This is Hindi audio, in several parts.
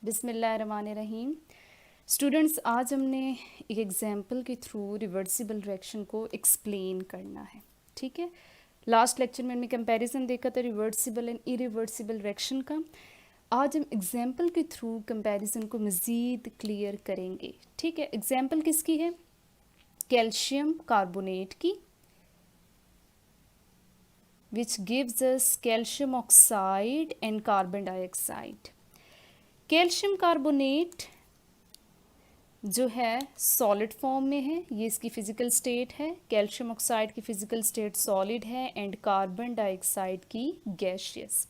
बिस्मिल्लाहिर्रहमानिर्रहीम। स्टूडेंट्स, आज हमने एक एग्जाम्पल के थ्रू रिवर्सिबल रिएक्शन को एक्सप्लेन करना है। ठीक है, लास्ट लेक्चर में हमने कंपैरिजन देखा था रिवर्सिबल एंड इरिवर्सिबल रिएक्शन का। आज हम एग्जाम्पल के थ्रू कंपैरिजन को मज़ीद क्लियर करेंगे। ठीक है, एग्जाम्पल किसकी है? कैल्शियम कार्बोनेट की, which gives us calcium oxide and carbon dioxide. Calcium carbonate जो है सॉलिड फॉर्म में है, ये इसकी फिजिकल स्टेट है। कैल्शियम ऑक्साइड की फिजिकल स्टेट सॉलिड है एंड कार्बन डाइऑक्साइड की गैशियस।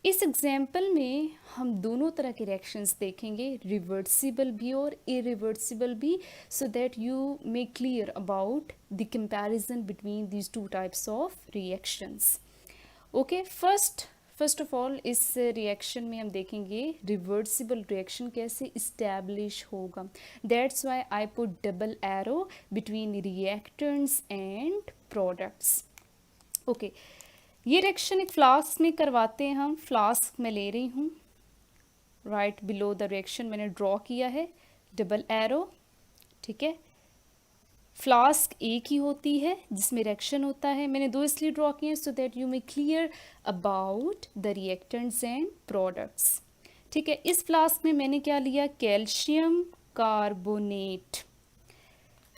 इस एग्जाम्पल में हम दोनों तरह के रिएक्शंस देखेंगे, रिवर्सिबल भी और इरिवर्सिबल भी, so that you may clear about the comparison between these two types of reactions. Okay, first of all इस रिएक्शन में हम देखेंगे रिवर्सिबल रिएक्शन कैसे इस्टेब्लिश होगा। That's why I put double arrow between reactants and products. Okay, ये रिएक्शन एक फ्लास्क में करवाते हैं हम। फ्लास्क में ले रही हूँ, राइट बिलो द रिएक्शन मैंने ड्रॉ किया है डबल एरो। ठीक है, फ्लास्क एक ही होती है जिसमें रिएक्शन होता है। मैंने दो इसलिए ड्रॉ किए so that you may clear about the reactants and products. ठीक है, इस फ्लास्क में मैंने क्या लिया? Calcium carbonate.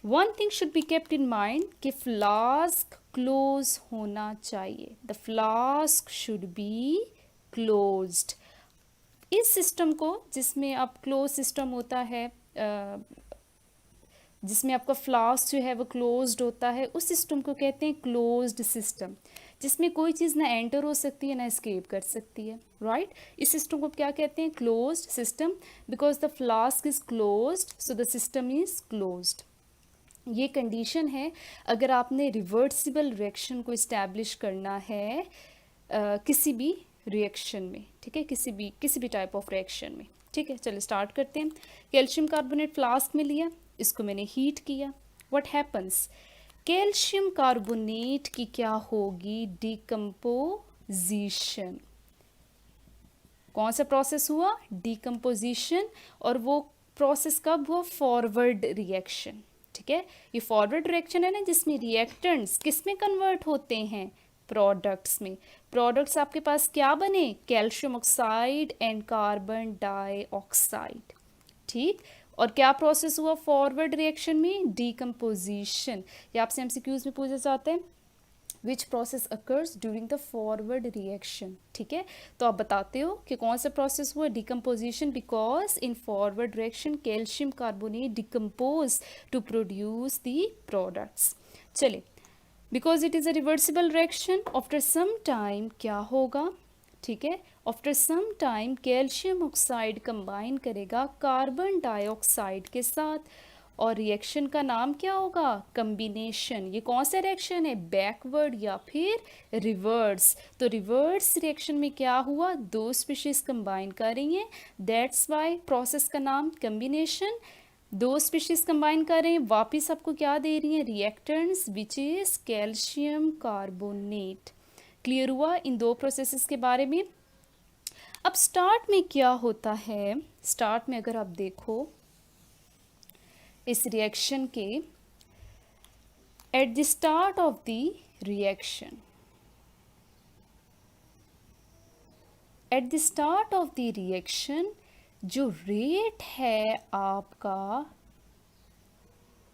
One thing should be kept in mind कि फ्लास्क क्लोज होना चाहिए। The flask should be closed. इस सिस्टम को जिसमें आप क्लोज सिस्टम होता है, जिसमें आपका फ्लास्क जो है वो क्लोज्ड होता है, उस सिस्टम को कहते हैं क्लोज्ड सिस्टम, जिसमें कोई चीज़ ना एंटर हो सकती है ना एस्केप कर सकती है। राइट, इस सिस्टम को क्या कहते हैं? Closed system. Because the flask is closed so the system is closed. ये कंडीशन है अगर आपने रिवर्सिबल रिएक्शन को इस्टेब्लिश करना है किसी भी रिएक्शन में। ठीक है, किसी भी टाइप ऑफ रिएक्शन में। ठीक है, चलिए स्टार्ट करते हैं। कैल्शियम कार्बोनेट फ्लास्क में लिया, इसको मैंने हीट किया। What happens? कैल्शियम कार्बोनेट की क्या होगी? डिकम्पोजिशन। कौन सा प्रोसेस हुआ? डिकम्पोजिशन। और वो प्रोसेस कब हुआ? Forward reaction. ठीक है, ये फॉरवर्ड रिएक्शन है ना, जिसमें रिएक्टेंट्स किस में कन्वर्ट होते हैं? प्रोडक्ट्स में। प्रोडक्ट्स आपके पास क्या बने? Calcium oxide and carbon dioxide. ठीक, और क्या प्रोसेस हुआ फॉरवर्ड रिएक्शन में? डिकम्पोजिशन। ये आपसे एमसीक्यूज में पूछा जाता है, which process occurs during the forward reaction. ठीक है, तो आप बताते हो कि कौन सा प्रोसेस हुआ? Decomposition. Because in forward reaction calcium carbonate decompose to produce the products. चलिए, because it is a reversible reaction, after some time क्या होगा? ठीक है, after some time calcium oxide combine करेगा कार्बन डाइऑक्साइड के साथ, और रिएक्शन का नाम क्या होगा? कम्बिनेशन। ये कौन सा रिएक्शन है? बैकवर्ड या फिर रिवर्स। तो रिवर्स रिएक्शन में क्या हुआ? दो स्पीशीज कंबाइन कर रही हैं, दैट्स वाई प्रोसेस का नाम कम्बिनेशन। दो स्पीशीज कंबाइन कर रहे हैं, वापिस आपको क्या दे रही हैं? Reactants which is calcium carbonate. Clear हुआ इन दो प्रोसेसेस के बारे में? अब स्टार्ट में क्या होता है? स्टार्ट में अगर आप देखो इस रिएक्शन के, at the start of the reaction, at the start of the reaction जो रेट है आपका,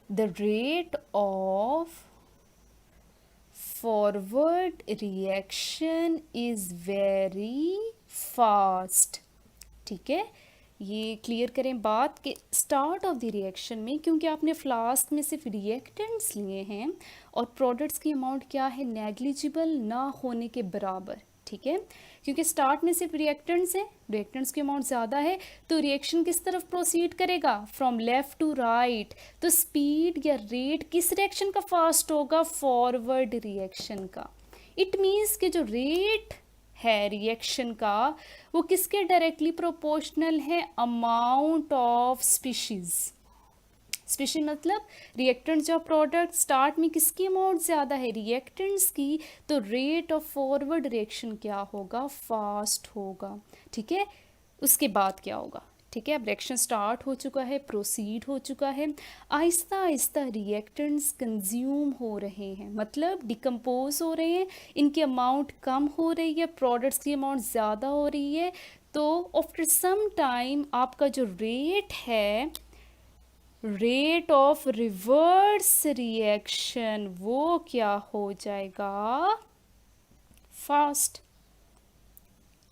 the rate of forward reaction is very fast. ठीक है, ये क्लियर करें बात कि स्टार्ट ऑफ द रिएक्शन में, क्योंकि आपने फ्लास्क में सिर्फ रिएक्टेंट्स लिए हैं और प्रोडक्ट्स की अमाउंट क्या है? नेग्लिजिबल ना होने के बराबर। ठीक है, क्योंकि स्टार्ट में सिर्फ रिएक्टेंट्स हैं, रिएक्टेंट्स की अमाउंट ज़्यादा है, तो रिएक्शन किस तरफ प्रोसीड करेगा? From left to right. तो स्पीड या रेट किस रिएक्शन का फास्ट होगा? फॉरवर्ड रिएक्शन का। इट मीन्स कि जो रेट है रिएक्शन का वो किसके डायरेक्टली प्रोपोर्शनल है? Amount of species. स्पीशीज मतलब रिएक्टेंट्स या प्रोडक्ट। स्टार्ट में किसकी अमाउंट ज़्यादा है? रिएक्टेंट्स की। तो रेट ऑफ फॉरवर्ड रिएक्शन क्या होगा? फास्ट होगा। ठीक है, उसके बाद क्या होगा, ठीक है। अब रिएक्शन स्टार्ट हो चुका है, प्रोसीड हो चुका है, आहिस्ता आहिस्ता रिएक्टेंट्स कंज्यूम हो रहे हैं, मतलब डिकम्पोज हो रहे हैं, इनकी अमाउंट कम हो रही है, प्रोडक्ट्स की अमाउंट ज़्यादा हो रही है। तो आफ्टर सम टाइम आपका जो रेट है, रेट ऑफ रिवर्स रिएक्शन, वो क्या हो जाएगा, fast.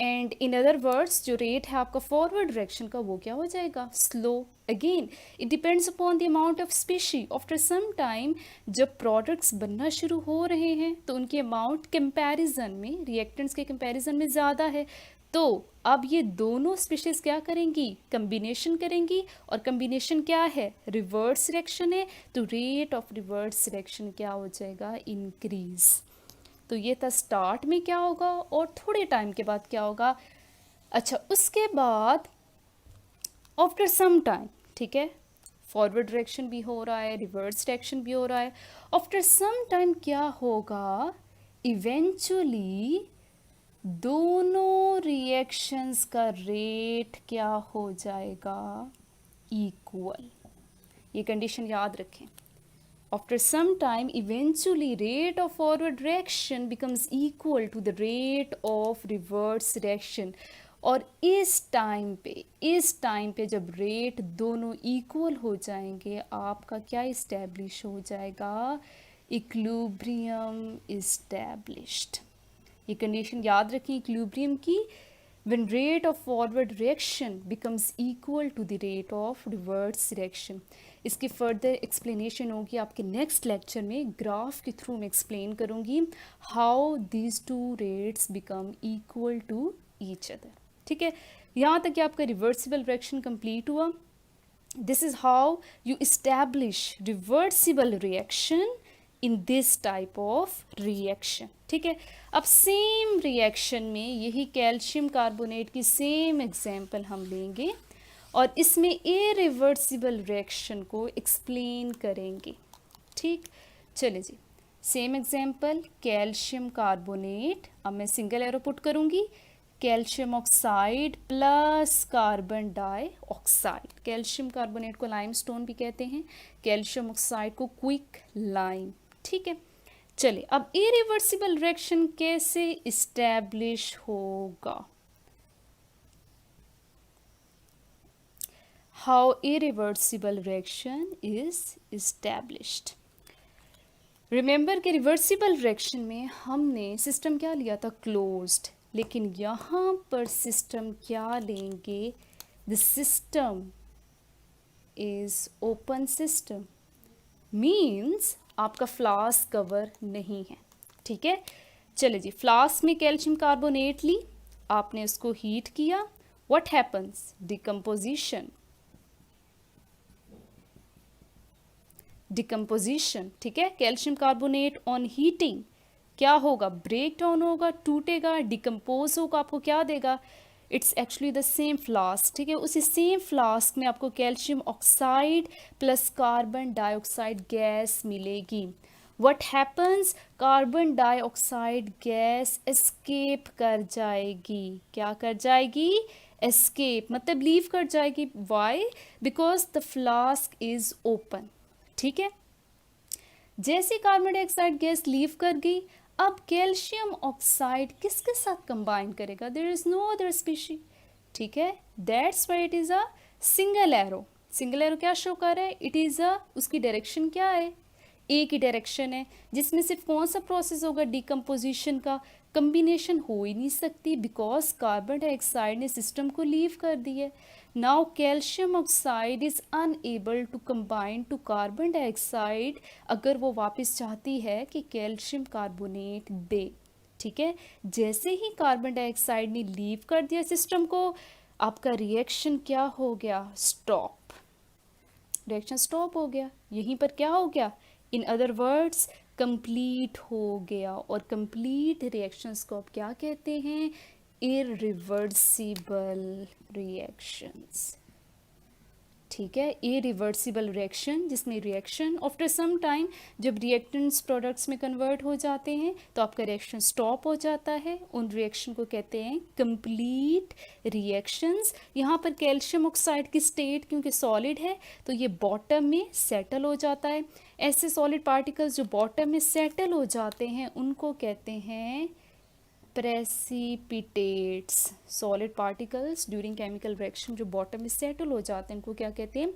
And in other words जो रेट है आपका फॉरवर्ड डायरेक्शन का, वो क्या हो जाएगा, slow. Again it depends upon the amount of species. After some time जब प्रोडक्ट्स बनना शुरू हो रहे हैं तो उनकी अमाउंट कंपैरिजन में, रिएक्टेंट्स के कंपैरिजन में ज़्यादा है। तो अब ये दोनों स्पीशीज क्या करेंगी, कम्बिनेशन करेंगी, और कम्बिनेशन क्या है, रिवर्स रिएक्शन है, तो रेट ऑफ रिवर्स रिएक्शन क्या हो जाएगा, इंक्रीज। तो ये था स्टार्ट में क्या होगा और थोड़े टाइम के बाद क्या होगा। अच्छा, उसके बाद आफ्टर सम टाइम, ठीक है, फॉरवर्ड डायरेक्शन भी हो रहा है, रिवर्स डायरेक्शन भी हो रहा है। आफ्टर सम टाइम क्या होगा, इवेंचुअली दोनों रिएक्शंस का रेट क्या हो जाएगा, इक्वल। ये कंडीशन याद रखें। After some time, eventually rate of forward reaction becomes equal to the rate of reverse reaction. और इस टाइम पे जब रेट दोनों इक्वल हो जाएंगे, आपका क्या इस्टेब्लिश हो जाएगा, इक्विलिब्रियम इस्टेब्लिश्ड। ये कंडीशन याद रखें इक्विलिब्रियम की, when rate of forward reaction becomes equal to the rate of reverse reaction। इसकी फर्दर एक्सप्लेनेशन होगी आपके नेक्स्ट लेक्चर में, ग्राफ के थ्रू मैं एक्सप्लेन करूँगी how these two rates become equal to each other, ठीक है। यहाँ तक कि आपका रिवर्सिबल रिएक्शन कंप्लीट हुआ। This is how you establish reversible reaction in this type of reaction, ठीक है। अब सेम रिएक्शन में यही कैल्शियम कार्बोनेट की सेम एग्जाम्पल हम लेंगे और इसमें इरिवर्सिबल रिएक्शन को एक्सप्लेन करेंगे, ठीक। चलिए जी, सेम एग्जाम्पल, कैल्शियम कार्बोनेट। अब मैं सिंगल एरो पुट करूँगी, calcium oxide plus carbon dioxide. Calcium carbonate को लाइमस्टोन भी कहते हैं, कैल्शियम ऑक्साइड को क्विक लाइम, ठीक है। चलिए, अब इरिवर्सिबल रिएक्शन कैसे इस्टेब्लिश होगा, how irreversible reaction is established. Remember कि रिवर्सिबल रिएक्शन में हमने सिस्टम क्या लिया था, क्लोज्ड, लेकिन यहाँ पर सिस्टम क्या लेंगे, the system is open system, means आपका फ्लास्क कवर नहीं है, ठीक है। चलिए जी, फ्लास्क में कैल्शियम कार्बोनेट ली, आपने उसको हीट किया, व्हाट हैपन्स, डिकम्पोजिशन, ठीक है। कैल्शियम कार्बोनेट ऑन हीटिंग क्या होगा, ब्रेक डाउन होगा, टूटेगा, डिकम्पोज होगा, आपको क्या देगा, it's actually the same flask, ठीक है। उसी सेम फ्लास्क में आपको calcium oxide plus carbon dioxide gas मिलेगी। What happens, carbon dioxide gas escape कर जाएगी, क्या कर जाएगी, एस्केप, मतलब लीव कर जाएगी। Why, because the flask is open, ठीक है। जैसे कार्बन डाइऑक्साइड गैस लीव कर गई, अब कैल्शियम ऑक्साइड किसके साथ कंबाइन करेगा, there is no other species, ठीक है। That's why it is a single arrow. Single arrow क्या शो कर रहा है, इट इज अ, उसकी डायरेक्शन क्या है, एक ही डायरेक्शन है, जिसमें सिर्फ कौन सा प्रोसेस होगा, डिकम्पोजिशन का। कम्बिनेशन हो ही नहीं सकती बिकॉज कार्बन डाइऑक्साइड ने सिस्टम को लीव कर दी है। Now calcium oxide is unable to combine to carbon dioxide, अगर वो वापस चाहती है कि कैल्शियम कार्बोनेट दे, ठीक है। जैसे ही कार्बन डाइऑक्साइड ने लीव कर दिया सिस्टम को, आपका रिएक्शन क्या हो गया, स्टॉप, रिएक्शन स्टॉप हो गया। यहीं पर क्या हो गया, इन अदर वर्ड्स कंप्लीट हो गया। और कंप्लीट रिएक्शंस को आप क्या कहते हैं, इरिवर्सिबल रिएक्शंस, ठीक है, इरिवर्सिबल रिएक्शन जिसमें रिएक्शन आफ्टर सम टाइम जब रिएक्टेंट्स प्रोडक्ट्स में कन्वर्ट हो जाते हैं तो आपका रिएक्शन स्टॉप हो जाता है, उन रिएक्शन को कहते हैं कंप्लीट रिएक्शंस। यहाँ पर कैल्शियम ऑक्साइड की स्टेट क्योंकि सॉलिड है तो ये बॉटम में सेटल हो जाता है। ऐसे सॉलिड पार्टिकल्स जो बॉटम में सेटल हो जाते हैं उनको कहते हैं precipitates. Solid particles during chemical reaction जो बॉटम में सेटल हो जाते हैं उनको क्या कहते हैं,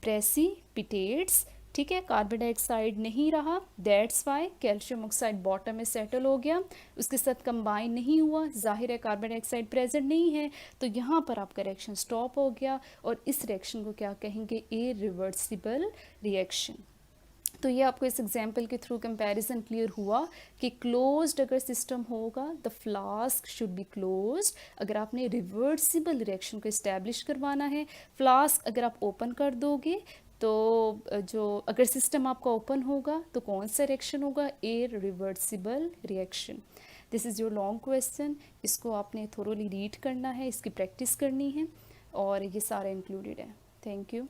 प्रेसिपिटेट्स। ठीक है, कार्बन डाइऑक्साइड नहीं रहा, that's why calcium oxide bottom में सेटल हो गया, उसके साथ कंबाइन नहीं हुआ, जाहिर है कार्बन डाइऑक्साइड प्रेजेंट नहीं है, तो यहाँ पर आपका रिएक्शन स्टॉप हो गया और इस रिएक्शन को क्या कहेंगे, इरिवर्सिबल रिएक्शन। तो ये आपको इस एग्जाम्पल के थ्रू कंपैरिजन क्लियर हुआ कि क्लोज्ड अगर सिस्टम होगा the flask should be closed. अगर आपने रिवर्सिबल रिएक्शन को इस्टेब्लिश करवाना है, फ्लास्क अगर आप ओपन कर दोगे तो जो अगर सिस्टम आपका ओपन होगा तो कौन सा रिएक्शन होगा, irreversible reaction. This is your long question, इसको आपने थोरोली रीड करना है, इसकी प्रैक्टिस करनी है और ये सारा इंक्लूडेड है। Thank you.